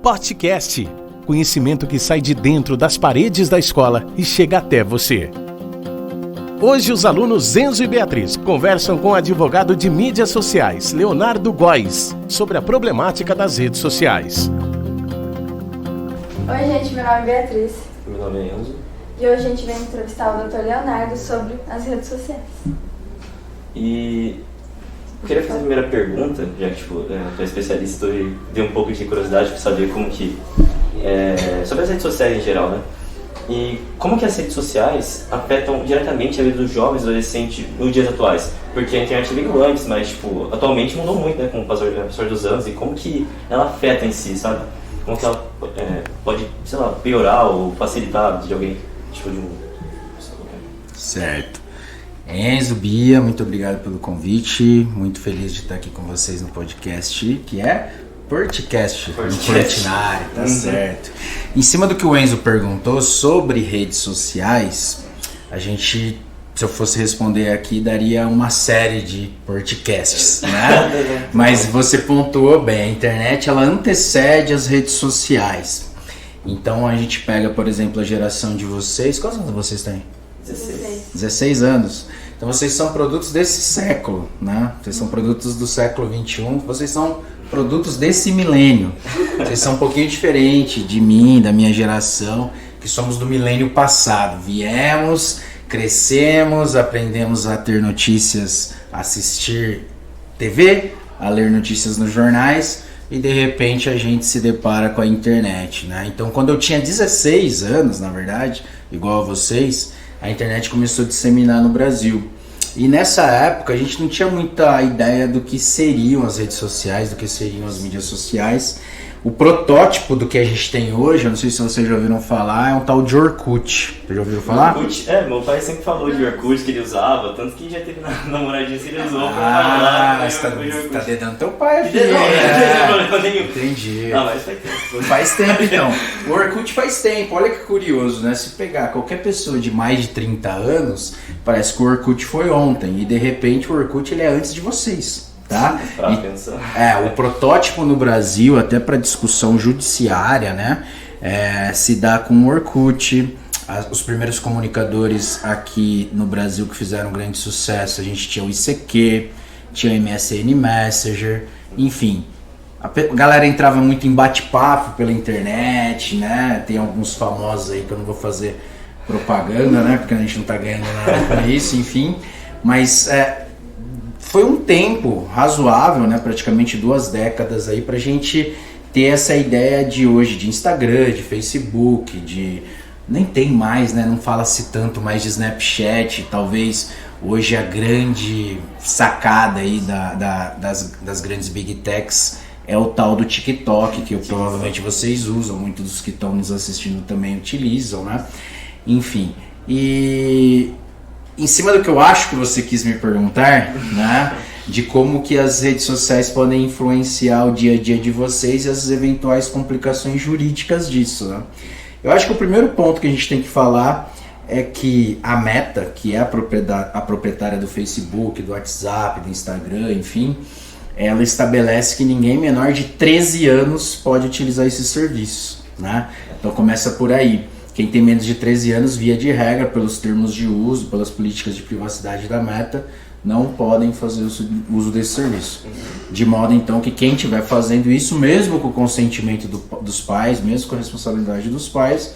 podcast. Conhecimento que sai de dentro das paredes da escola e chega até você. Hoje os alunos Enzo e Beatriz conversam com o advogado de mídias sociais, Leonardo Góes, sobre a problemática das redes sociais. Oi gente, meu nome é Beatriz. Meu nome é Enzo. E hoje a gente vem entrevistar o Dr. Leonardo sobre as redes sociais. E eu queria fazer a primeira pergunta, já que eu sou especialista e tenho um pouco de curiosidade para saber como que... sobre as redes sociais em geral, né? E como que as redes sociais afetam diretamente a vida dos jovens e adolescentes nos dias atuais? Porque a internet veio antes, mas atualmente mudou muito, né, com o passar dos anos, e como que ela afeta em si, sabe? Como que ela pode, sei lá, piorar ou facilitar a vida de alguém, de um... Certo. Enzo, Bia, muito obrigado pelo convite, muito feliz de estar aqui com vocês no podcast, que é Portcast, no Portinari, tá certo. Em cima do que o Enzo perguntou sobre redes sociais, a gente, se eu fosse responder aqui, daria uma série de podcasts, né? Mas você pontuou bem, a internet ela antecede as redes sociais. Então a gente pega, por exemplo, a geração de vocês, quantos anos vocês têm? 16 anos. Então vocês são produtos desse século, né? Vocês são produtos do século 21, vocês são produtos desse milênio. Vocês são um pouquinho diferente de mim, da minha geração, que somos do milênio passado. Viemos, crescemos, aprendemos a ter notícias, a assistir TV, a ler notícias nos jornais e de repente a gente se depara com a internet, né? Então quando eu tinha 16 anos, na verdade, igual a vocês, a internet começou a disseminar no Brasil. E nessa época a gente não tinha muita ideia do que seriam as redes sociais, do que seriam as mídias sociais. O protótipo do que a gente tem hoje, eu não sei se vocês já ouviram falar, é um tal de Orkut. Vocês já ouviram falar? Orkut? Meu pai sempre falou de Orkut que ele usava, tanto que já teve namoradinha que ele usou. Você tá dedando teu pai aqui. Entendi. Não, mas faz tempo. Faz tempo então. O Orkut faz tempo, olha que curioso, né? Se pegar qualquer pessoa de mais de 30 anos, parece que o Orkut foi ontem. E de repente o Orkut ele é antes de vocês. Tá? O protótipo no Brasil, até para discussão judiciária, né, se dá com o Orkut. Os primeiros comunicadores aqui no Brasil que fizeram grande sucesso, a gente tinha o ICQ, tinha o MSN Messenger, enfim. A galera entrava muito em bate-papo pela internet, né? Tem alguns famosos aí que eu não vou fazer propaganda, né? Porque a gente não tá ganhando nada com isso, enfim. Mas foi um tempo razoável, né, praticamente 2 décadas aí pra gente ter essa ideia de hoje de Instagram, de Facebook, de... nem tem mais, né, não fala-se tanto mais de Snapchat, talvez hoje a grande sacada aí das grandes Big Techs é o tal do TikTok, que provavelmente vocês usam, muitos dos que estão nos assistindo também utilizam, né, enfim, e... em cima do que eu acho que você quis me perguntar, né, de como que as redes sociais podem influenciar o dia a dia de vocês e as eventuais complicações jurídicas disso, né? Eu acho que o primeiro ponto que a gente tem que falar é que a Meta, que é a proprietária do Facebook, do WhatsApp, do Instagram, enfim, ela estabelece que ninguém menor de 13 anos pode utilizar esses serviços, né? Então começa por aí. Quem tem menos de 13 anos, via de regra, pelos termos de uso, pelas políticas de privacidade da Meta, não podem fazer uso desse serviço. De modo, então, que quem estiver fazendo isso, mesmo com o consentimento dos pais, mesmo com a responsabilidade dos pais,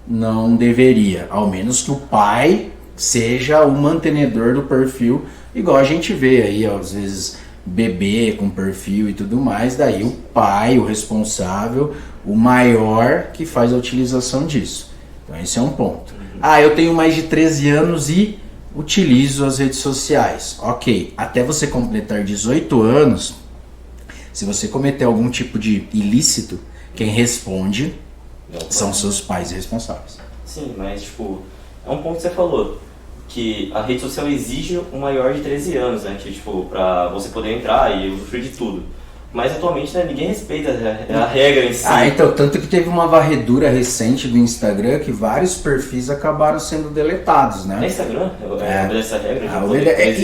não deveria. Ao menos que o pai seja o mantenedor do perfil, igual a gente vê aí, às vezes, bebê com perfil e tudo mais, daí o pai, o responsável, o maior que faz a utilização disso. Então esse é um ponto. Eu tenho mais de 13 anos e utilizo as redes sociais. Ok, até você completar 18 anos, se você cometer algum tipo de ilícito, quem responde são seus pais responsáveis. Sim, mas é um ponto que você falou, que a rede social exige um maior de 13 anos, né? Que, pra você poder entrar e usufruir de tudo. Mas atualmente, né, ninguém respeita a regra em si. Então, tanto que teve uma varredura recente do Instagram que vários perfis acabaram sendo deletados, né? No Instagram? Essa regra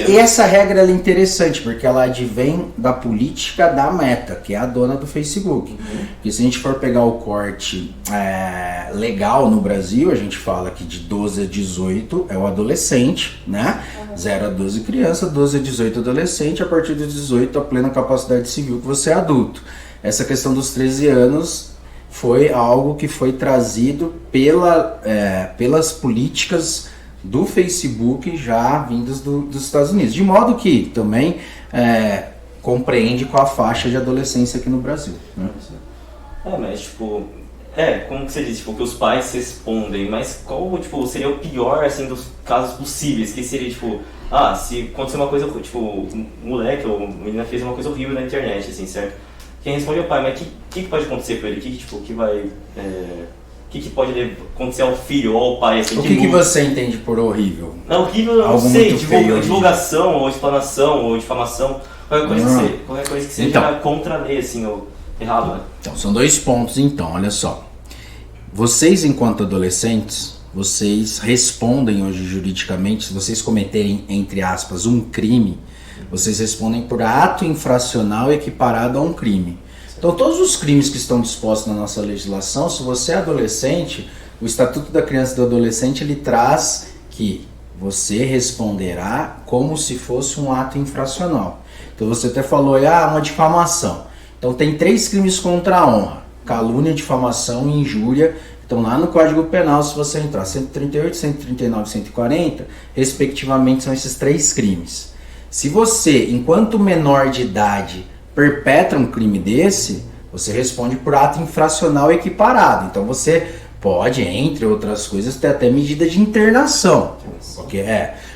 E essa regra ela é interessante, porque ela advém da política da Meta, que é a dona do Facebook. Porque se a gente for pegar o corte legal no Brasil, a gente fala que de 12 a 18 é o adolescente, né? 0 a 12 criança, 12 a 18 adolescente, a partir dos 18 a plena capacidade civil que você é adulto. Essa questão dos 13 anos foi algo que foi trazido pelas políticas do Facebook já vindas dos Estados Unidos. De modo que também compreende com a faixa de adolescência aqui no Brasil. Né? Mas tipo... como que você disse, tipo, que os pais respondem, mas qual, tipo, seria o pior, assim, dos casos possíveis? Que seria, tipo, se acontecer uma coisa, tipo, um moleque ou uma menina fez uma coisa horrível na internet, assim, certo? Quem responde é o pai, mas o que pode acontecer com ele? O que pode acontecer ao filho ou ao pai, assim? O que você entende por horrível? Não, horrível eu não sei, divulgação, ou explanação, ou difamação, qualquer coisa que seja contra a lei, assim, ou errado, né? Então, são 2 pontos, então, olha só. Vocês, enquanto adolescentes, vocês respondem hoje juridicamente, se vocês cometerem, entre aspas, um crime, vocês respondem por ato infracional equiparado a um crime. Então, todos os crimes que estão dispostos na nossa legislação, se você é adolescente, o Estatuto da Criança e do Adolescente, ele traz que você responderá como se fosse um ato infracional. Então, você até falou, uma difamação. Então tem 3 crimes contra a honra: calúnia, difamação e injúria. Então lá no Código Penal, se você entrar 138, 139 e 140, respectivamente são esses 3 crimes. Se você, enquanto menor de idade, perpetra um crime desse, você responde por ato infracional equiparado. Então você pode, entre outras coisas, ter até medida de internação.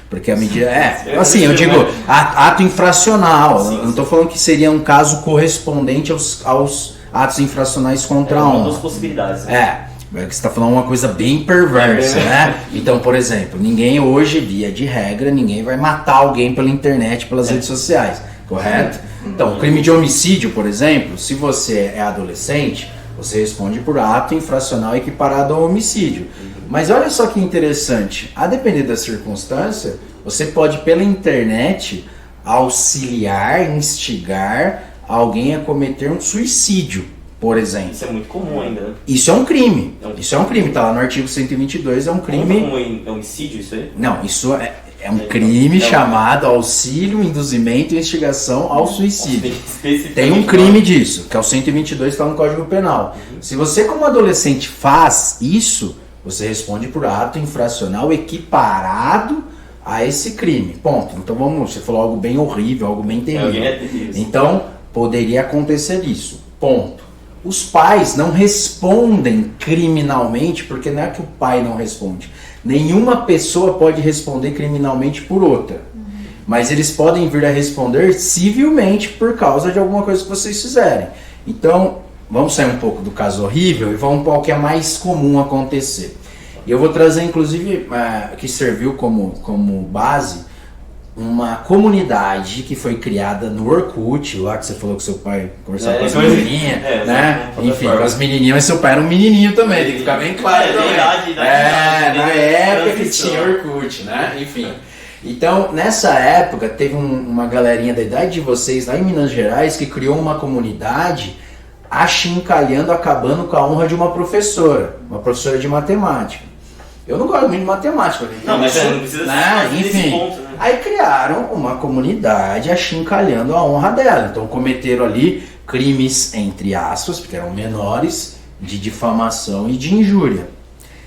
Porque a medida assim, eu digo, ato infracional. Eu não estou falando que seria um caso correspondente aos atos infracionais contra a honra. Uma das possibilidades. Você está falando uma coisa bem perversa, né? Então, por exemplo, ninguém hoje, via de regra, ninguém vai matar alguém pela internet, pelas redes sociais, correto? Então, o crime de homicídio, por exemplo, se você é adolescente, você responde por ato infracional equiparado ao homicídio. Mas olha só que interessante, a depender da circunstância, você pode pela internet auxiliar, instigar alguém a cometer um suicídio, por exemplo. Isso é muito comum ainda, né? Isso é um crime. Isso é um crime, tá lá no artigo 122, é um crime... É homicídio isso aí? Não, isso é um crime chamado auxílio, induzimento e instigação ao suicídio. Tem um crime disso, que é o 122, está no Código Penal. Se você como adolescente faz isso, você responde por ato infracional equiparado a esse crime. Ponto. Então você falou algo bem horrível, algo bem terrível. Então, poderia acontecer isso. Ponto. Os pais não respondem criminalmente, porque não é que o pai não responde. Nenhuma pessoa pode responder criminalmente por outra. Mas eles podem vir a responder civilmente por causa de alguma coisa que vocês fizerem. Então, vamos sair um pouco do caso horrível e vamos para o que é mais comum acontecer. Eu vou trazer, inclusive, que serviu como base, uma comunidade que foi criada no Orkut, lá que você falou que seu pai conversava com as menininhas, né? Enfim, com as menininhas, mas seu pai era um menininho também, tem que ficar bem claro também. Na época que tinha Orkut, né? Enfim. Então, nessa época, teve uma galerinha da idade de vocês lá em Minas Gerais que criou uma comunidade achincalhando, acabando com a honra de uma professora de matemática. Eu não gosto muito de matemática. Não, mas não precisa enfim. Ponto, né? Aí criaram uma comunidade achincalhando a honra dela. Então cometeram ali crimes, entre aspas, porque eram menores, de difamação e de injúria.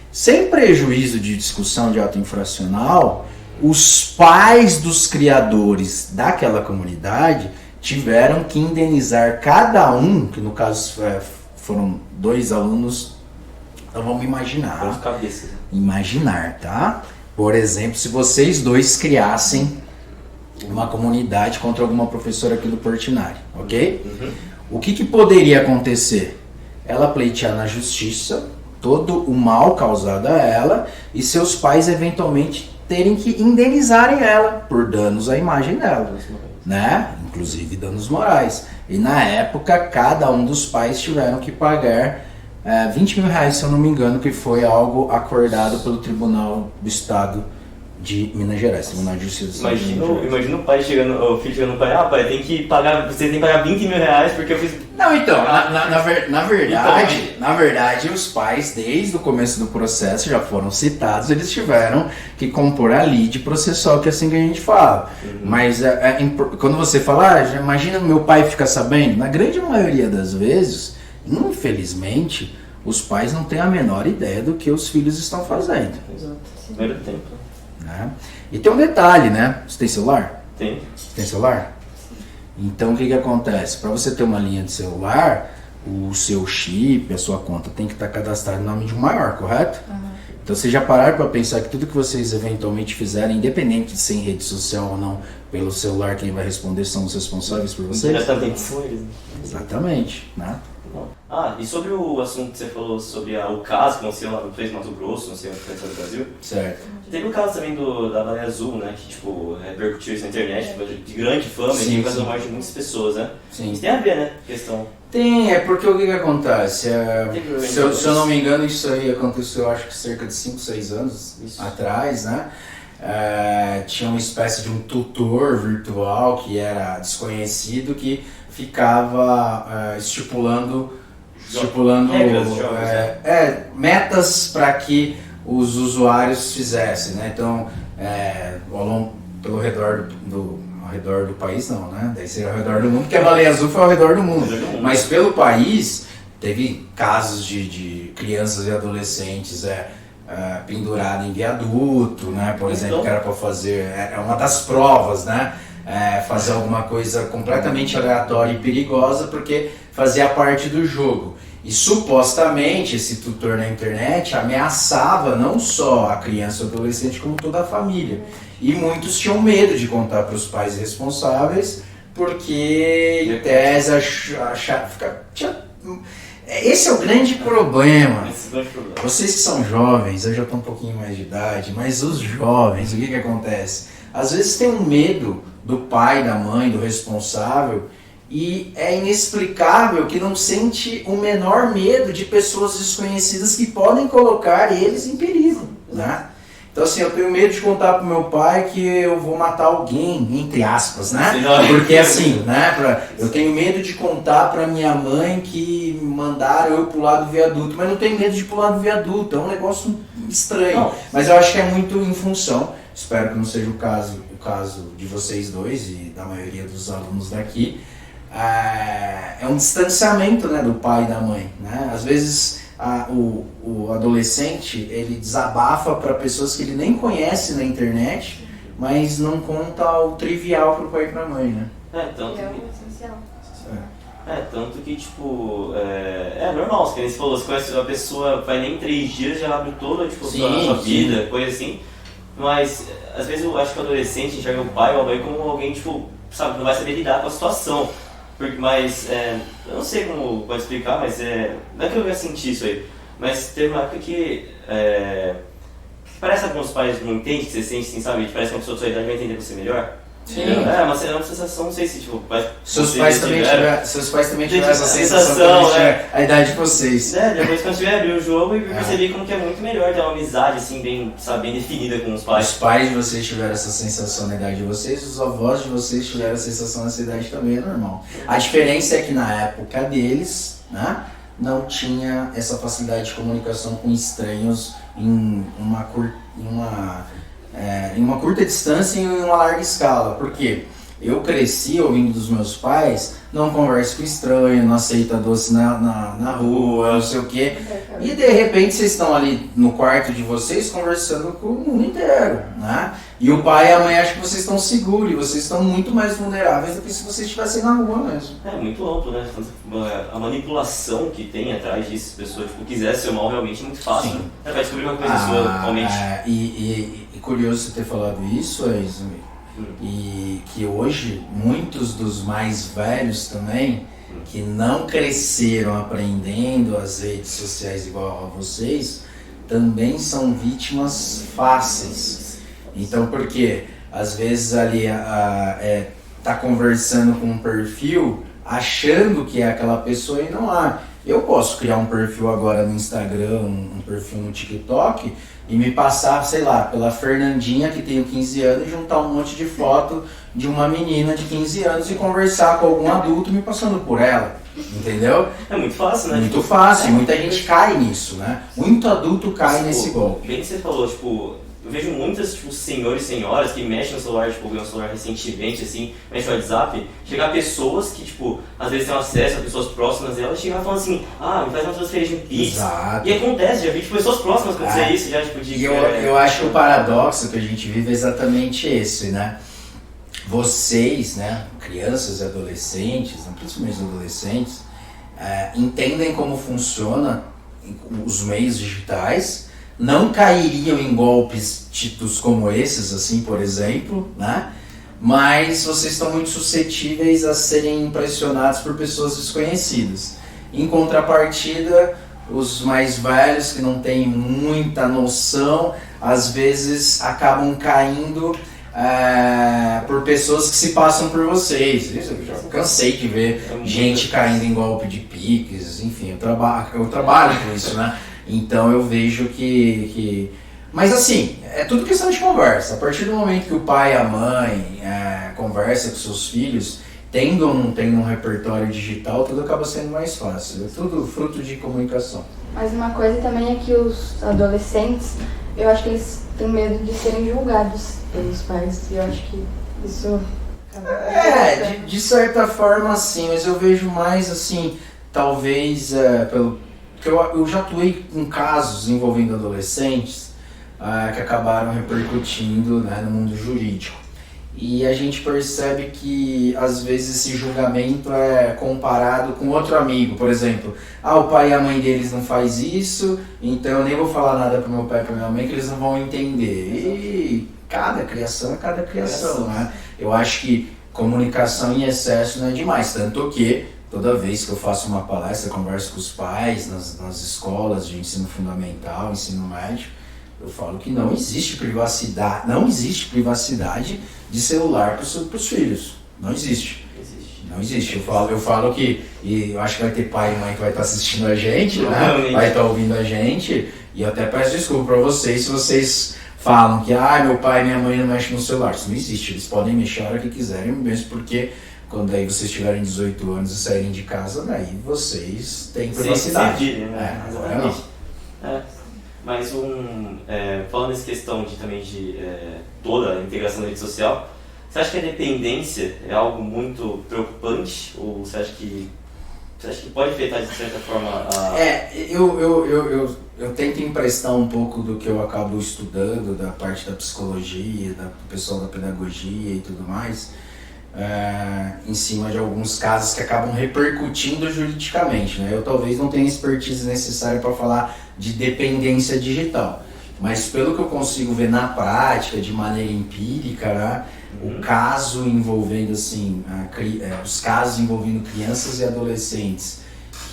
Sem prejuízo de discussão de ato infracional, os pais dos criadores daquela comunidade tiveram que indenizar cada um, que no caso foram 2 alunos, então vamos imaginar. Imaginar, tá? Por exemplo, se vocês 2 criassem uma comunidade contra alguma professora aqui do Portinari, ok? O que poderia acontecer? Ela pleitear na justiça todo o mal causado a ela e seus pais eventualmente terem que indenizarem ela por danos à imagem dela, né? Inclusive danos morais. E na época, cada um dos pais tiveram que pagar 20 mil reais, se eu não me engano, que foi algo acordado pelo Tribunal do Estado de Minas Gerais, Tribunal de Justiça do Estado de Minas Gerais. Imagina o pai chegando, o filho chegando no pai, pai, você tem que pagar 20 mil reais porque eu fiz... Não, então, na verdade, os pais, desde o começo do processo, já foram citados, eles tiveram que compor a lide processual, que é assim que a gente fala. Mas quando você fala, já imagina meu pai ficar sabendo, na grande maioria das vezes, infelizmente, os pais não têm a menor ideia do que os filhos estão fazendo. Exato, primeiro tempo. Né? E tem um detalhe, né? Você tem celular? Tem. Você tem celular? Então o que acontece? Para você ter uma linha de celular, o seu chip, a sua conta tem que estar cadastrado em nome de um maior, correto? Então vocês já pararam para pensar que tudo que vocês eventualmente fizerem, independente de ser em rede social ou não, pelo celular, quem vai responder são os responsáveis por vocês? Exatamente, são eles. Exatamente, né? E sobre o assunto que você falou sobre o caso que aconteceu lá no 3 Mato Grosso, não sei onde foi no Brasil. Certo. Teve o caso também da Baleia Azul, né? Que tipo, repercutiu isso na internet, de grande fama, e causou morte de muitas pessoas, né? Sim. Isso tem a ver, né? Questão. Tem, é porque o que acontece? Se eu não me engano, isso aí aconteceu acho que cerca de 5, 6 anos atrás, né? Tinha uma espécie de um tutor virtual que era desconhecido que ficava estipulando regras, metas para que os usuários fizessem, né? Então, pelo ao redor do país não, né? Daí seria ao redor do mundo, porque a Baleia Azul foi ao redor do mundo. Mas pelo país, teve casos de crianças e adolescentes pendurado em viaduto, né? Por exemplo, que era para fazer, é uma das provas, né? Fazer alguma coisa completamente aleatória e perigosa porque fazia parte do jogo. E supostamente esse tutor na internet ameaçava não só a criança ou adolescente, como toda a família. E muitos tinham medo de contar para os pais responsáveis porque em tese esse é o grande problema. Vocês que são jovens, eu já estou um pouquinho mais de idade, mas os jovens, o que acontece? Às vezes tem um medo do pai, da mãe, do responsável, e é inexplicável que não sente o menor medo de pessoas desconhecidas que podem colocar eles em perigo, né? Então assim, eu tenho medo de contar pro meu pai que eu vou matar alguém, entre aspas, né? Porque assim, né? Eu tenho medo de contar pra minha mãe que mandaram eu pular do viaduto, mas não tenho medo de pular do viaduto, é um negócio estranho. Não. Mas eu acho que é muito em função, espero que não seja o caso de vocês dois e da maioria dos alunos daqui, é um distanciamento, né, do pai e da mãe, né? Às vezes o adolescente ele desabafa para pessoas que ele nem conhece na internet, mas não conta o trivial pro pai e pra mãe, né? Tanto é o essencial. Tanto que, tipo, é normal, você falou, você conhece a pessoa, vai nem 3 dias, já abre toda, tipo, a sua vida, coisa assim. Mas, às vezes, eu acho que o adolescente enxerga o pai ou a mãe como alguém, tipo, sabe, não vai saber lidar com a situação. Mas, eu não sei como pode explicar, mas não é que eu ia sentir isso aí. Mas teve uma época que parece que alguns pais não entendem, que você sente assim, sabe? Parece que uma pessoa da sua idade vai entender você melhor. Sim. É uma sensação, não sei se, tipo... Seus pais também tiveram essa sensação, né? A idade de vocês. Depois quando eu abri o jogo e percebi como que é muito melhor ter uma amizade, assim, bem definida com os pais. Os pais de vocês tiveram essa sensação na idade de vocês, os avós de vocês tiveram essa sensação nessa idade também, é normal. A diferença é que na época deles, né, não tinha essa facilidade de comunicação com estranhos em uma curta distância e em uma larga escala. Por quê? Eu cresci ouvindo dos meus pais, não converse com estranho, não aceita doce na rua, não sei o quê. E de repente vocês estão ali no quarto de vocês conversando com o mundo inteiro, né? E o pai e a mãe acham que vocês estão seguros, e vocês estão muito mais vulneráveis do que se vocês estivessem na rua mesmo. É muito amplo, né? A manipulação que tem atrás disso, se a pessoa quiser ser mal, realmente é muito fácil. Sim. Vai descobrir uma coisa sua, realmente. E curioso você ter falado isso, Izumi. E que hoje muitos dos mais velhos também, que não cresceram aprendendo as redes sociais igual a vocês, também são vítimas fáceis. Então, porque às vezes ali tá conversando com um perfil, achando que é aquela pessoa e não há. Eu posso criar um perfil agora no Instagram, um perfil no TikTok e me passar, sei lá, pela Fernandinha que tem 15 anos e juntar um monte de foto de uma menina de 15 anos e conversar com algum adulto me passando por ela, entendeu? É muito fácil, né? Muito fácil, muita gente cai nisso, né? Muito adulto cai nesse golpe. Bem que você falou, tipo, eu vejo muitas, tipo, senhores e senhoras que mexem no celular, tipo, ganham um celular recentemente, assim, mexem no WhatsApp, chegar pessoas que, tipo, às vezes têm acesso a pessoas próximas delas, chegam falando assim, me faz uma transferência de Pix. Exato. E acontece, já vi, tipo, pessoas próximas acontecer isso, já, tipo, de... E eu acho que o paradoxo que a gente vive é exatamente esse, né? Vocês, né, crianças e adolescentes, principalmente os adolescentes, entendem como funciona os meios digitais, não cairiam em golpes tidos como esses, assim, por exemplo, né? Mas vocês estão muito suscetíveis a serem impressionados por pessoas desconhecidas. Em contrapartida, os mais velhos que não têm muita noção, às vezes acabam caindo por pessoas que se passam por vocês. Eu já cansei de ver gente caindo em golpe de Pix, enfim, eu trabalho com isso, né? Então eu vejo que... Mas assim, é tudo questão de conversa. A partir do momento que o pai e a mãe conversam com seus filhos, tendo ou não tendo um repertório digital, tudo acaba sendo mais fácil. É tudo fruto de comunicação. Mas uma coisa também é que os adolescentes, eu acho que eles têm medo de serem julgados pelos pais. E eu acho que isso... de certa forma sim, mas eu vejo mais assim, talvez porque eu já atuei com casos envolvendo adolescentes que acabaram repercutindo, né, no mundo jurídico. E a gente percebe que às vezes esse julgamento é comparado com outro amigo, por exemplo, o pai e a mãe deles não faz isso, então eu nem vou falar nada pro meu pai e pra minha mãe que eles não vão entender. E cada criação é cada criação, né? Eu acho que comunicação em excesso não é demais, tanto que toda vez que eu faço uma palestra, converso com os pais nas escolas de ensino fundamental, ensino médio, eu falo que não existe privacidade de celular para os filhos. Não existe. Não existe. Eu falo que, e eu acho que vai ter pai e mãe que vai estar assistindo a gente, né? Vai estar ouvindo a gente, e eu até peço desculpa para vocês se vocês falam que meu pai e minha mãe não mexem no celular. Isso não existe. Eles podem mexer a hora que quiserem, mesmo porque quando aí vocês tiverem 18 anos e saírem de casa, daí vocês têm privacidade. Agora não. Mas falando nessa questão também de toda a integração da rede social, você acha que a dependência é algo muito preocupante? Ou você acha que pode afetar de certa forma eu tento emprestar um pouco do que eu acabo estudando, da parte da psicologia, do pessoal da pedagogia e tudo mais, em cima de alguns casos que acabam repercutindo juridicamente, né? Eu talvez não tenha expertise necessária para falar de dependência digital, mas pelo que eu consigo ver na prática, de maneira empírica, né? O caso envolvendo assim, os casos envolvendo crianças e adolescentes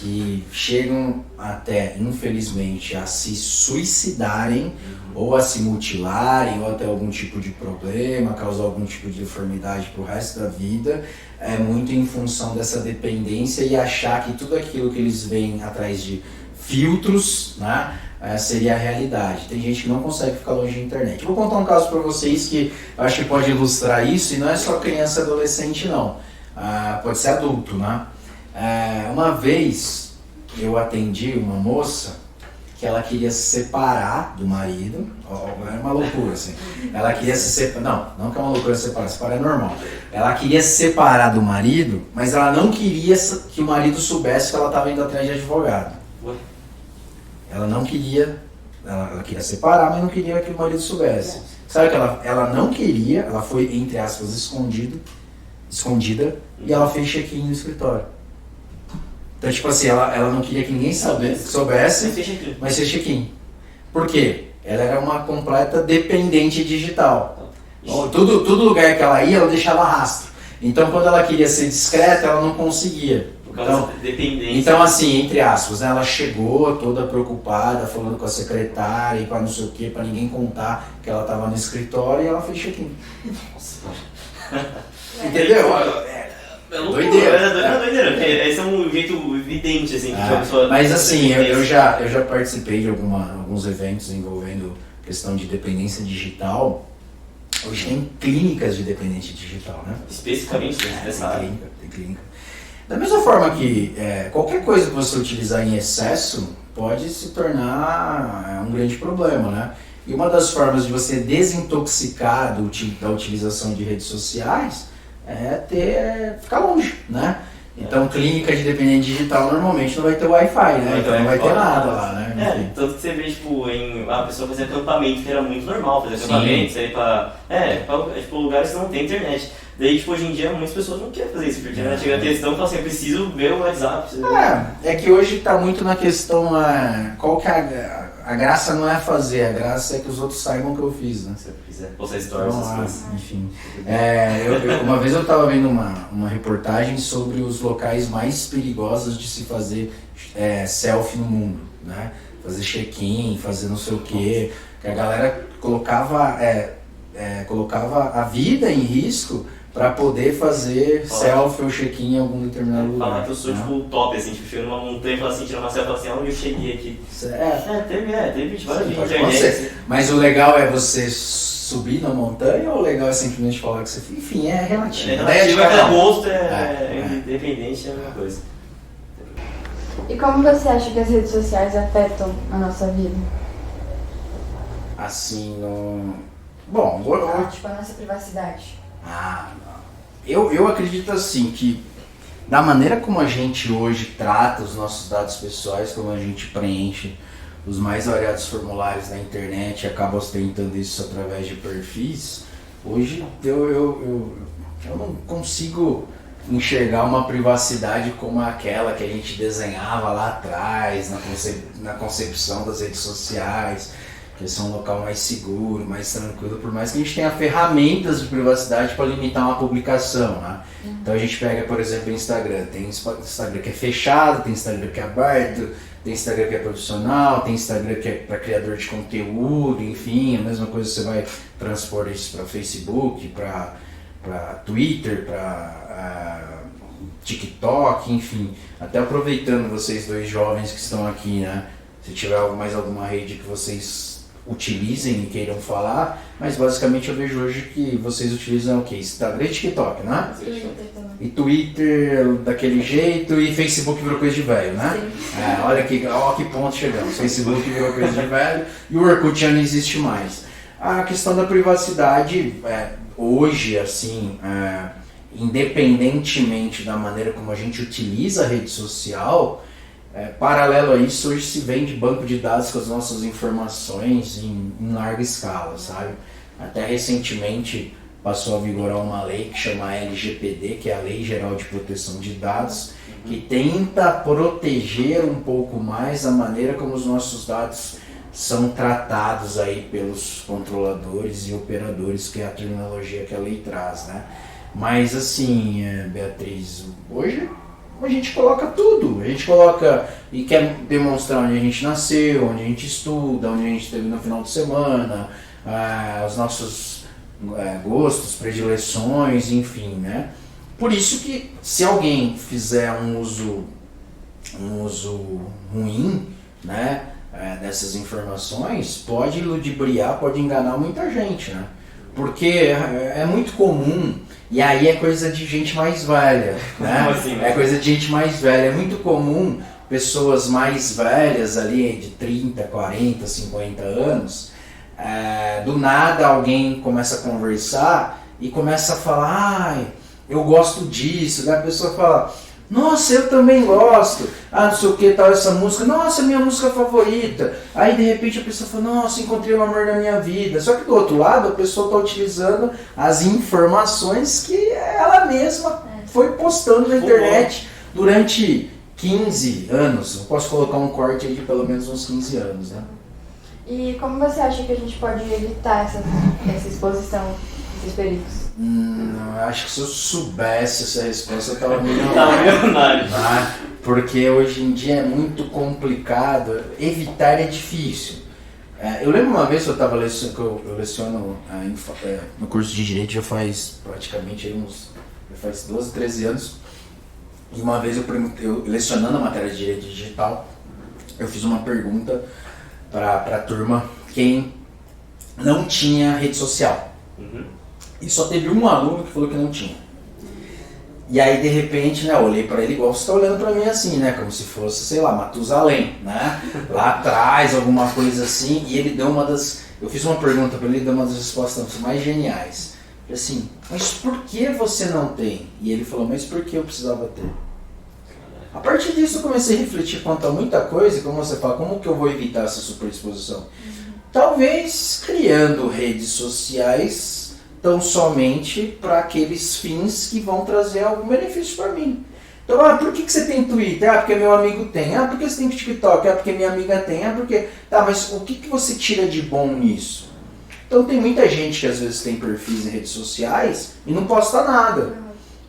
que chegam até, infelizmente, a se suicidarem ou a se mutilarem ou até algum tipo de problema, causar algum tipo de deformidade pro resto da vida, é muito em função dessa dependência e achar que tudo aquilo que eles veem atrás de filtros, né, seria a realidade. Tem gente que não consegue ficar longe da internet. Eu vou contar um caso para vocês que eu acho que pode ilustrar isso, e não é só criança e adolescente não, pode ser adulto, né? Uma vez eu atendi uma moça que ela queria se separar do marido. Era uma loucura assim. Ela queria se separar, não que é uma loucura separar é normal. Ela queria se separar do marido, mas ela não queria que o marido soubesse que ela estava indo atrás de advogado. Ela não queria, ela queria separar, mas não queria que o marido soubesse. Sabe que ela não queria, ela foi, entre aspas, escondida, e ela fez check-in no escritório. Então, tipo assim, ela não queria que ninguém soubesse, mas fez check-in. Por quê? Ela era uma completa dependente digital. Todo lugar que ela ia, ela deixava rastro. Então, quando ela queria ser discreta, ela não conseguia. Então, assim, entre aspas, né, ela chegou toda preocupada, falando com a secretária e para não sei o que, para ninguém contar que ela estava no escritório, e ela fez check-in. Entendeu? É loucura, doideira. É doideira, porque esse é um jeito evidente, assim, que a pessoa... Mas assim, eu já participei de alguns eventos envolvendo questão de dependência digital. Hoje tem clínicas de dependência digital, né? Especificamente nessa área. Tem clínica. Da mesma forma que qualquer coisa que você utilizar em excesso pode se tornar um grande problema, né? E uma das formas de você desintoxicar da utilização de redes sociais é ficar longe, né? Então, clínica de dependente digital normalmente não vai ter Wi-Fi, né? Então não vai ter nada lá, né? Tanto que você vê, tipo, a pessoa fazer acampamento, que era muito normal fazer acampamento, sair pra lugares que não tem internet. Daí, tipo, hoje em dia, muitas pessoas não querem fazer isso, porque chega a questão e fala assim, eu preciso ver o WhatsApp. É que hoje tá muito na questão, qual que é a graça não é fazer, a graça é que os outros saibam o que eu fiz, né? Se eu quiser postar stories, essas coisas. Enfim. Uma vez eu estava vendo uma reportagem sobre os locais mais perigosos de se fazer selfie no mundo, né? Fazer check-in, fazer não sei o quê, que a galera colocava a vida em risco para poder fazer selfie ou check-in em algum determinado lugar. Falar que eu sou tipo top, assim, tipo, chego numa montanha e falo assim, tira uma selfie e falo assim, onde eu cheguei aqui. Teve vários vídeos na internet. Mas o legal é você subir na montanha ou o legal é simplesmente falar que você... Enfim, é relativo. É relativo, cada gosto independente, é a mesma coisa. E como você acha que as redes sociais afetam a nossa vida? Assim, Bom, tipo, a nossa privacidade. Eu acredito assim que da maneira como a gente hoje trata os nossos dados pessoais, como a gente preenche os mais variados formulários na internet e acaba ostentando isso através de perfis, hoje eu não consigo enxergar uma privacidade como aquela que a gente desenhava lá atrás, na concepção das redes sociais, que são um local mais seguro, mais tranquilo, por mais que a gente tenha ferramentas de privacidade para limitar uma publicação, né? Então a gente pega, por exemplo, o Instagram. Tem Instagram que é fechado, tem Instagram que é aberto, tem Instagram que é profissional, tem Instagram que é para criador de conteúdo, enfim, a mesma coisa você vai transpor isso para Facebook, para Twitter, para TikTok, enfim. Até aproveitando vocês dois jovens que estão aqui, né? Se tiver mais alguma rede que vocês utilizem e queiram falar, mas basicamente eu vejo hoje que vocês utilizam o quê? Instagram e TikTok, né? E Twitter daquele jeito e Facebook virou coisa de velho, né? Olha que ponto chegamos. Facebook virou coisa de velho e o Orkut já não existe mais. A questão da privacidade, hoje, assim, independentemente da maneira como a gente utiliza a rede social, paralelo a isso, hoje se vende banco de dados com as nossas informações em larga escala, sabe? Até recentemente passou a vigorar uma lei que chama LGPD, que é a Lei Geral de Proteção de Dados, que tenta proteger um pouco mais a maneira como os nossos dados são tratados aí pelos controladores e operadores, que é a terminologia que a lei traz, né? Mas assim, Beatriz, hoje a gente coloca tudo, a gente coloca e quer demonstrar onde a gente nasceu, onde a gente estuda, onde a gente esteve no final de semana, os nossos gostos, predileções, enfim, né? Por isso que se alguém fizer um uso ruim, né, dessas informações, pode ludibriar, pode enganar muita gente, né? Porque é muito comum. E aí é coisa de gente mais velha, né? Assim, é coisa de gente mais velha. É muito comum pessoas mais velhas ali, de 30, 40, 50 anos, do nada alguém começa a conversar e começa a falar, eu gosto disso. Daí a pessoa fala, nossa, eu também gosto, não sei o que, tal, essa música, nossa, minha música favorita. Aí de repente a pessoa fala, nossa, encontrei o amor da minha vida. Só que do outro lado a pessoa está utilizando as informações que ela mesma foi postando na internet durante 15 anos. Eu posso colocar um corte aí de pelo menos uns 15 anos, né? E como você acha que a gente pode evitar essa exposição, esses perigos? Acho que se eu soubesse essa resposta eu tava milionário. Porque hoje em dia é muito complicado, evitar é difícil. Eu lembro uma vez que eu leciono no curso de Direito já faz praticamente já faz 12, 13 anos. E uma vez eu lecionando a matéria de direito digital, eu fiz uma pergunta para a turma quem não tinha rede social. E só teve um aluno que falou que não tinha. E aí, de repente, né, eu olhei para ele igual você está olhando para mim assim, né? Como se fosse, sei lá, Matusalém, né? Lá atrás, alguma coisa assim. E ele deu eu fiz uma pergunta para ele, ele deu uma das respostas mais geniais. Assim, mas por que você não tem? E ele falou, mas por que eu precisava ter? A partir disso eu comecei a refletir quanto a muita coisa, e como você fala, como que eu vou evitar essa superexposição? Talvez criando redes sociais tão somente para aqueles fins que vão trazer algum benefício para mim. Então, por que você tem Twitter? Porque meu amigo tem. Por que você tem TikTok? Porque minha amiga tem. Porque... Tá, mas o que você tira de bom nisso? Então tem muita gente que às vezes tem perfis em redes sociais e não posta nada.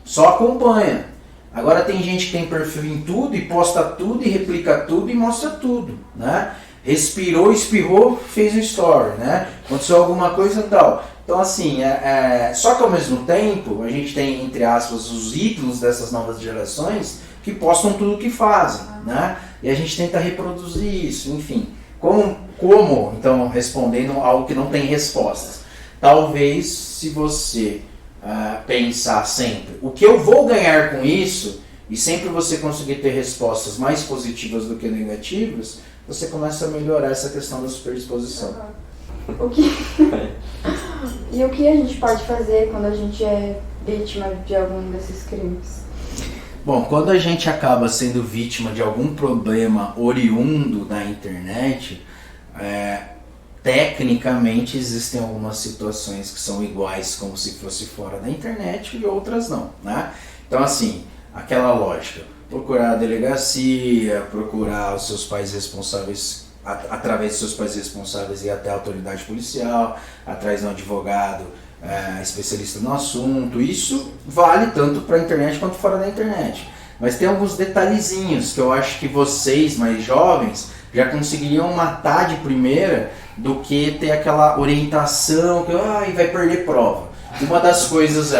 Só acompanha. Agora tem gente que tem perfil em tudo e posta tudo e replica tudo e mostra tudo, né? Respirou, espirrou, fez um story, né? Aconteceu alguma coisa e tal. Então assim, só que ao mesmo tempo a gente tem, entre aspas, os ídolos dessas novas gerações que postam tudo o que fazem, né? E a gente tenta reproduzir isso, enfim. Como, então, respondendo algo que não tem respostas. Talvez se você pensar sempre, o que eu vou ganhar com isso, e sempre você conseguir ter respostas mais positivas do que negativas, você começa a melhorar essa questão da superexposição. E o que a gente pode fazer quando a gente é vítima de algum desses crimes? Bom, quando a gente acaba sendo vítima de algum problema oriundo da internet, tecnicamente existem algumas situações que são iguais como se fosse fora da internet e outras não, né? Então assim, aquela lógica, procurar a delegacia, procurar os seus pais responsáveis, através dos seus pais responsáveis ir até a autoridade policial, atrás de um advogado especialista no assunto, isso vale tanto para a internet quanto fora da internet. Mas tem alguns detalhezinhos que eu acho que vocês mais jovens já conseguiriam matar de primeira do que ter aquela orientação que vai perder prova. Uma das coisas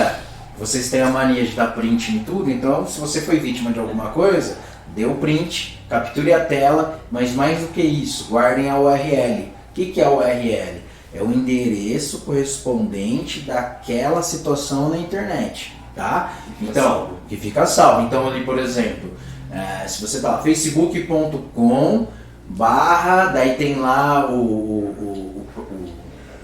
vocês têm a mania de dar print em tudo, então se você foi vítima de alguma coisa, dê o print, capture a tela, mas mais do que isso, guardem a URL. O que é a URL? É o endereço correspondente daquela situação na internet, tá? Então, que fica salvo. Então ali, por exemplo, se você tá lá, facebook.com/, daí tem lá o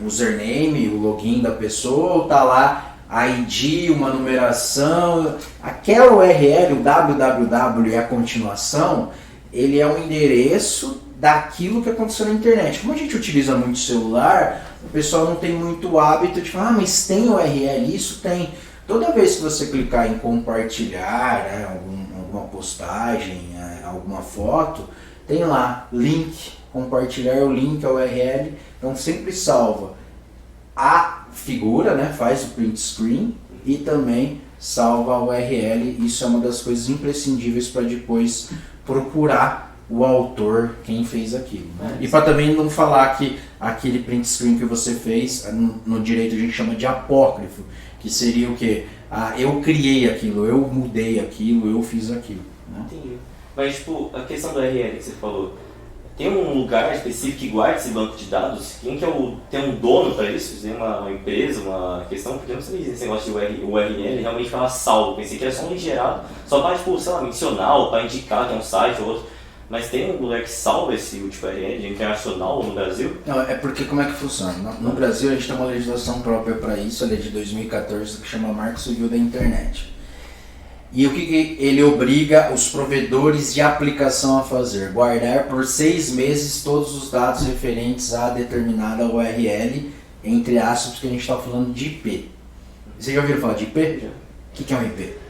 username, o login da pessoa, ou tá lá ID, uma numeração, aquela URL, o www e a continuação, ele é um endereço daquilo que aconteceu na internet. Como a gente utiliza muito celular, o pessoal não tem muito hábito de falar, mas tem URL? Isso tem. Toda vez que você clicar em compartilhar, alguma postagem, alguma foto, tem lá, link, compartilhar o link, a URL, então sempre salva a figura, né, faz o print screen e também salva a URL. Isso é uma das coisas imprescindíveis para depois procurar o autor, quem fez aquilo, né? E para também não falar que aquele print screen que você fez, no direito a gente chama de apócrifo, que seria o quê? Eu criei aquilo, eu mudei aquilo, eu fiz aquilo, né? Entendi. Mas tipo, a questão do URL que você falou, tem um lugar específico que guarda esse banco de dados? Quem que tem um dono para isso? Tem uma empresa, uma questão? Porque eu não sabia esse negócio de URL realmente fala salvo. Pensei que era só um gerado, só para, tipo, sei lá, mencionar ou para indicar que é um site ou outro. Mas tem um lugar que salva esse último URL internacional no Brasil? Não, é porque como é que funciona? No Brasil a gente tem uma legislação própria para isso, a lei de 2014, que chama Marco Civil da Internet. E o que ele obriga os provedores de aplicação a fazer? Guardar por 6 meses todos os dados referentes a determinada URL, entre aspas, porque a gente está falando de IP. Você já ouviu falar de IP? Já. O que é um IP?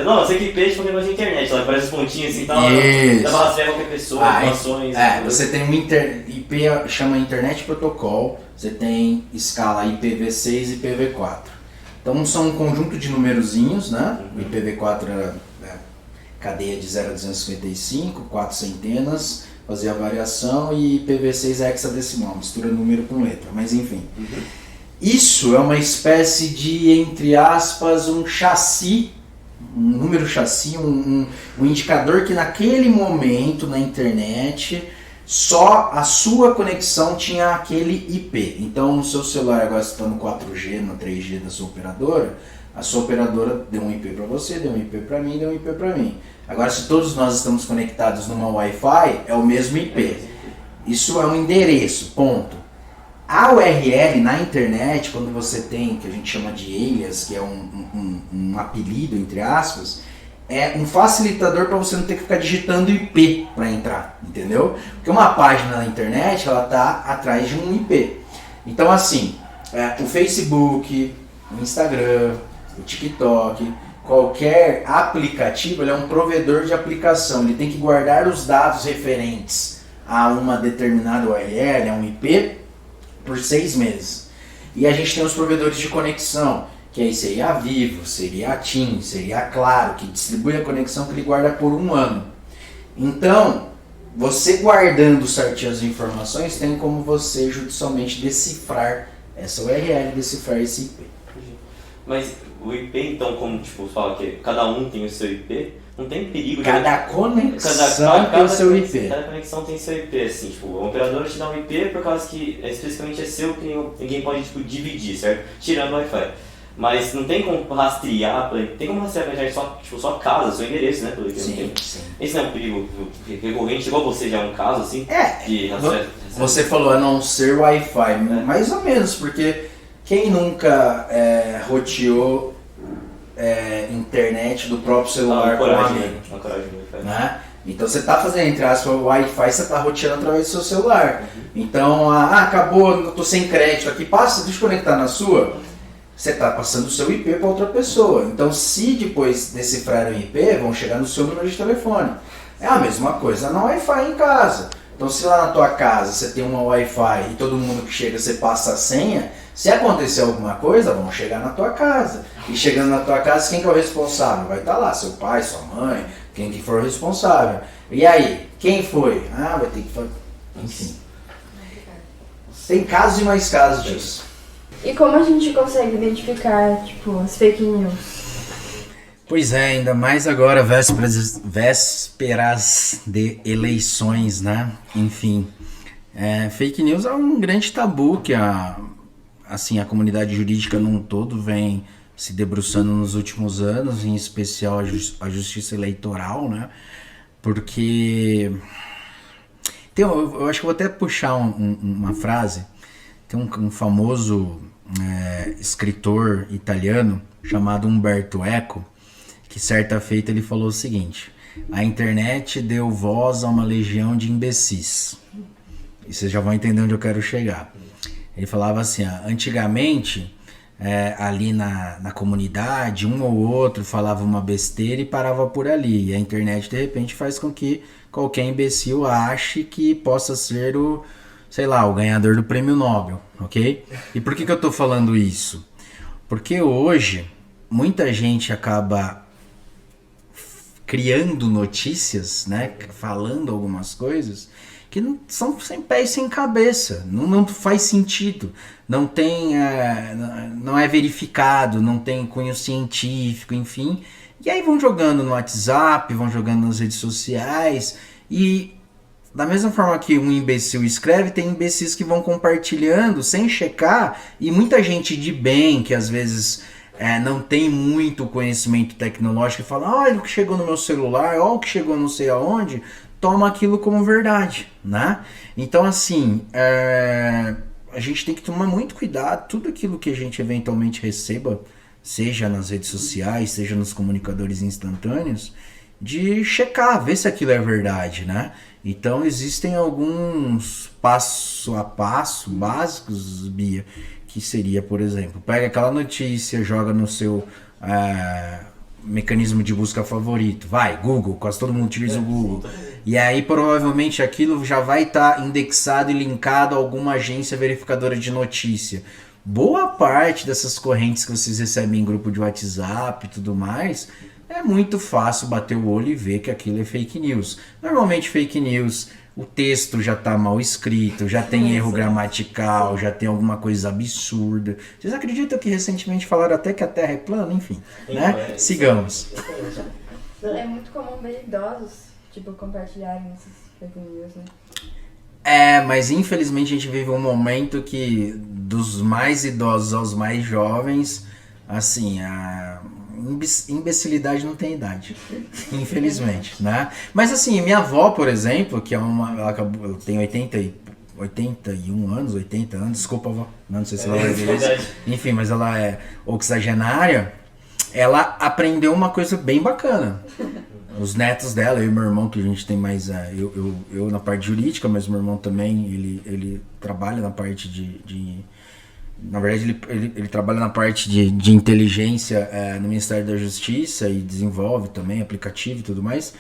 Não, eu sei que IP é tipo negócio de internet, ela parece uns pontinhos assim e tal, dá pra rastrear qualquer pessoa, informações. Você tem IP, chama Internet Protocol, você tem escala IPv6 e IPv4. Então são um conjunto de numerozinhos, né? O IPv4 era cadeia de 0 a 255, 4 centenas, fazia a variação, e IPv6 é hexadecimal, mistura número com letra, mas enfim. Isso é uma espécie de, entre aspas, um chassi número chassi, um indicador que naquele momento na internet só a sua conexão tinha aquele IP. Então no seu celular agora você está no 4G, no 3G da sua operadora, a sua operadora deu um IP para você, deu um IP para mim, deu um IP para mim. Agora se todos nós estamos conectados numa Wi-Fi, é o mesmo IP. Isso é um endereço, ponto. A URL na internet, quando você tem, que a gente chama de alias, que é um apelido, entre aspas, é um facilitador para você não ter que ficar digitando IP para entrar, entendeu? Porque uma página na internet, ela está atrás de um IP. Então, assim, o Facebook, o Instagram, o TikTok, qualquer aplicativo, ele é um provedor de aplicação. Ele tem que guardar os dados referentes a uma determinada URL, a um IP, por 6 meses. E a gente tem os provedores de conexão, que aí seria a Vivo, seria a TIM, seria a Claro, que distribui a conexão que ele guarda por 1 ano. Então, você guardando certinho as informações, tem como você judicialmente decifrar essa URL, decifrar esse IP. Mas o IP, então, como tipo, fala que cada um tem o seu IP, não tem perigo de... Cada conexão tem o seu IP. Cada conexão tem seu IP, assim, tipo, o operador te dá um IP por causa que especificamente é seu, que ninguém pode, tipo, dividir, certo? Tirando o Wi-Fi. Mas não tem como rastrear, tem como rastrear na internet só casa, seu endereço, né? Pelo que Sim. Esse não é um perigo recorrente, igual você já é um caso, assim? De rastrear. Você falou a não ser Wi-Fi, mais ou menos, porque quem nunca roteou internet do próprio celular com um amigo? Né? Então você está fazendo, entre aspas, o Wi-Fi, você está roteando através do seu celular. Então, acabou, eu estou sem crédito aqui, deixa eu conectar na sua. Você está passando o seu IP para outra pessoa. Então, se depois decifrar o IP, vão chegar no seu número de telefone. É a mesma coisa no Wi-Fi em casa. Então, se lá na tua casa você tem uma Wi-Fi e todo mundo que chega você passa a senha, se acontecer alguma coisa, vão chegar na tua casa. E chegando na tua casa, quem que é o responsável? Vai estar lá, seu pai, sua mãe, quem que for o responsável. E aí, quem foi? Vai ter que... Enfim. Tem casos e mais casos disso. E como a gente consegue identificar, tipo, as fake news? Pois é, ainda mais agora, vésperas de eleições, né? Enfim, fake news é um grande tabu que a comunidade jurídica num todo vem se debruçando nos últimos anos, em especial a justiça eleitoral, né? Porque... eu acho que vou até puxar uma frase. Tem um famoso escritor italiano chamado Umberto Eco, que certa feita ele falou o seguinte: a internet deu voz a uma legião de imbecis. E vocês já vão entender onde eu quero chegar. Ele falava assim, antigamente, ali na comunidade, um ou outro falava uma besteira e parava por ali. E a internet, de repente, faz com que qualquer imbecil ache que possa ser o ganhador do prêmio Nobel, ok? E por que eu tô falando isso? Porque hoje, muita gente acaba criando notícias, né, falando algumas coisas que não são sem pé e sem cabeça, não faz sentido, não é verificado, não tem cunho científico, enfim. E aí vão jogando no WhatsApp, vão jogando nas redes sociais e... Da mesma forma que um imbecil escreve, tem imbecis que vão compartilhando sem checar, e muita gente de bem, que às vezes não tem muito conhecimento tecnológico, e fala, olha o que chegou no meu celular, olha o que chegou não sei aonde, toma aquilo como verdade, né? Então, assim, a gente tem que tomar muito cuidado, tudo aquilo que a gente eventualmente receba, seja nas redes sociais, seja nos comunicadores instantâneos, de checar, ver se aquilo é verdade, né? Então existem alguns passo a passo básicos, Bia, que seria, por exemplo, pega aquela notícia, joga no seu mecanismo de busca favorito, Google, quase todo mundo utiliza o Google, e aí provavelmente aquilo já vai estar indexado e linkado a alguma agência verificadora de notícia. Boa parte dessas correntes que vocês recebem em grupo de WhatsApp e tudo mais, é muito fácil bater o olho e ver que aquilo é fake news. Normalmente fake news, o texto já está mal escrito, já tem erro gramatical, já tem alguma coisa absurda. Vocês acreditam que recentemente falaram até que a Terra é plana? Enfim, né? Sigamos. É muito comum ver idosos, tipo, compartilharem essas fake news, né? Mas infelizmente a gente vive um momento que dos mais idosos aos mais jovens, assim, a imbecilidade não tem idade, infelizmente, né? Mas assim, minha avó, por exemplo, que é ela tem 81 anos, 80 anos, desculpa, avó, não sei se ela vai ver isso. Enfim, mas ela é oxagenária, ela aprendeu uma coisa bem bacana. Os netos dela, eu e meu irmão, que a gente tem mais... Eu na parte jurídica, mas meu irmão também, ele trabalha na parte na verdade, ele trabalha na parte de inteligência no Ministério da Justiça e desenvolve também aplicativo e tudo mais.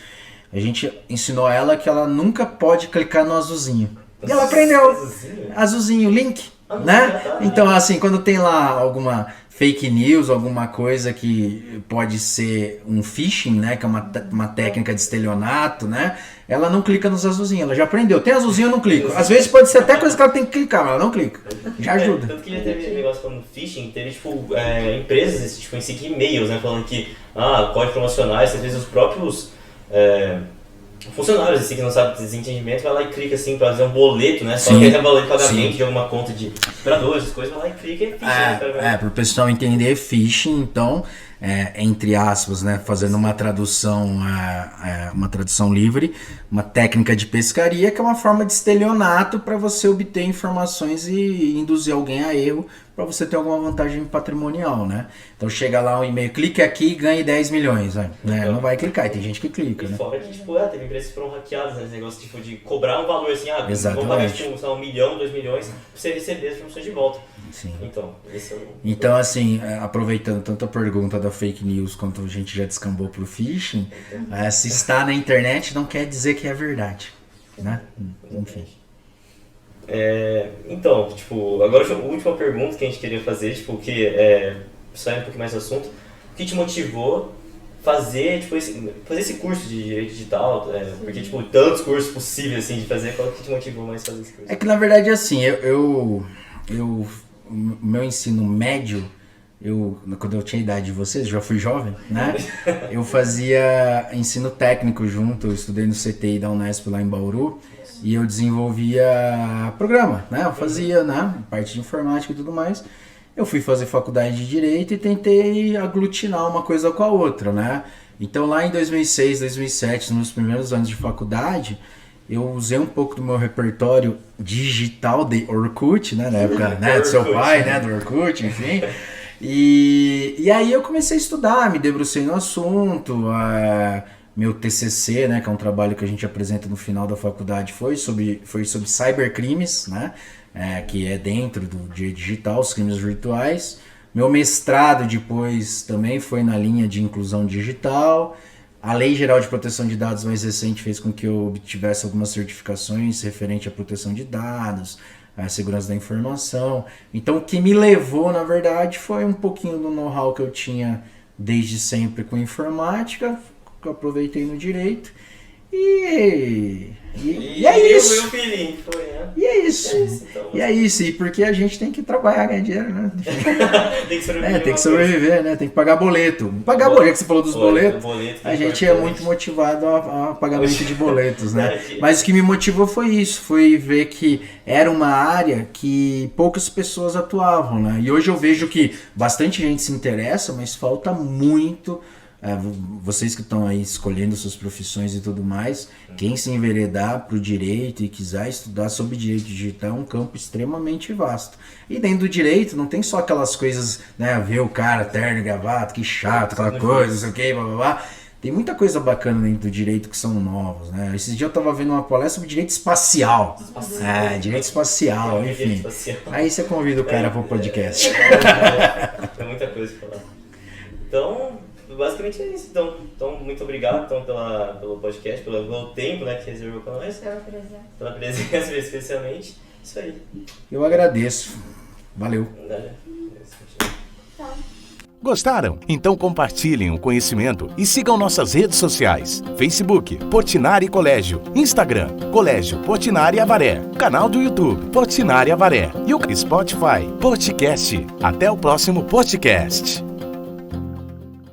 A gente ensinou ela que ela nunca pode clicar no azulzinho. E ela aprendeu. Azulzinho, link, né? Então, assim, quando tem lá alguma fake news, alguma coisa que pode ser um phishing, né? Que é uma técnica de estelionato, né? Ela não clica nos azulzinhos, ela já aprendeu. Tem azulzinho, eu não clico. Às vezes pode ser até coisa que ela tem que clicar, mas ela não clica. Já ajuda. Tanto que já teve negócio falando phishing, teve tipo empresas tipo, em si que e-mails, né? Falando que código promocional, às vezes os próprios funcionários assim, que não sabem desentendimento, vai lá e clica assim pra fazer um boleto, né? Só que é boleto de pagamento de alguma conta de operadores, essas coisas, vai lá e clica e phishing. Pro pessoal entender phishing, então, entre aspas, né, fazendo uma tradução livre, uma técnica de pescaria, que é uma forma de estelionato para você obter informações e induzir alguém a erro, para você ter alguma vantagem patrimonial, né? Então chega lá um e-mail, clique aqui e ganhe 10 milhões, né? Então, não vai clicar, e tem gente que clica, né? Fora que, tipo, teve empresas que foram hackeadas, né? Esse negócio tipo, de cobrar um valor assim, Exatamente. Vamos pagar tipo, 1 milhão, 2 milhões, pra você receber as informações de volta. Sim. Então, assim, aproveitando tanto a pergunta da fake news quanto a gente já descambou pro phishing, se está na internet não quer dizer que é verdade, né? Enfim. Então, tipo, agora a última pergunta que a gente queria fazer, tipo, que saindo um pouquinho mais do assunto, o que te motivou fazer esse curso de direito digital? Porque, tipo, tantos cursos possíveis, assim, de fazer, qual que te motivou mais a fazer esse curso? É que, na verdade, assim, o meu ensino médio, quando eu tinha a idade de vocês, já fui jovem, né? Eu fazia ensino técnico junto, eu estudei no CTI da Unesp lá em Bauru, e eu desenvolvia programa, né? Eu fazia, né, parte de informática e tudo mais. Eu fui fazer faculdade de Direito e tentei aglutinar uma coisa com a outra, né? Então lá em 2006, 2007, nos meus primeiros anos de faculdade, eu usei um pouco do meu repertório digital de Orkut, né? Na época, né, do seu pai, né? Do Orkut, enfim. E aí eu comecei a estudar, me debrucei no assunto. Meu TCC, né, que é um trabalho que a gente apresenta no final da faculdade, foi sobre cybercrimes, né? Que é dentro do direito digital, os crimes virtuais. Meu mestrado depois também foi na linha de inclusão digital. A Lei Geral de Proteção de Dados mais recente fez com que eu obtivesse algumas certificações referente à proteção de dados, à segurança da informação. Então o que me levou, na verdade, foi um pouquinho do know-how que eu tinha desde sempre com informática, que eu aproveitei no direito. E é isso. Meu filhinho foi, né? E é isso. Então. E é isso. E porque a gente tem que trabalhar, ganhar dinheiro, né? Tem que sobreviver. Tem que sobreviver, né? Tem que pagar boleto. Pagar boleto, que você falou dos boletos. A gente é muito motivado a pagamento de boletos, né? Mas o que me motivou foi isso. Foi ver que era uma área que poucas pessoas atuavam, né? E hoje eu vejo que bastante gente se interessa, mas falta muito. Vocês que estão aí escolhendo suas profissões e tudo mais, quem se enveredar para o direito e quiser estudar sobre direito digital é um campo extremamente vasto. E dentro do direito não tem só aquelas coisas, né, ver o cara terno e gravata, que chato, aquela coisa, não sei o que, blá blá blá. Tem muita coisa bacana dentro do direito que são novos, né? Esses dias eu estava vendo uma palestra sobre direito espacial. Direito espacial, enfim. Aí você convida o cara para o podcast. Tem muita coisa para falar. Então, basicamente é isso. Então muito obrigado pelo podcast, pelo tempo, né, que reservou para nós. Pela presença, especialmente. Isso aí. Eu agradeço. Valeu. Gostaram? Então compartilhem o conhecimento e sigam nossas redes sociais. Facebook, Portinari Colégio. Instagram, Colégio Portinari Avaré. Canal do YouTube, Portinari Avaré. E o Spotify, Podcast. Até o próximo podcast.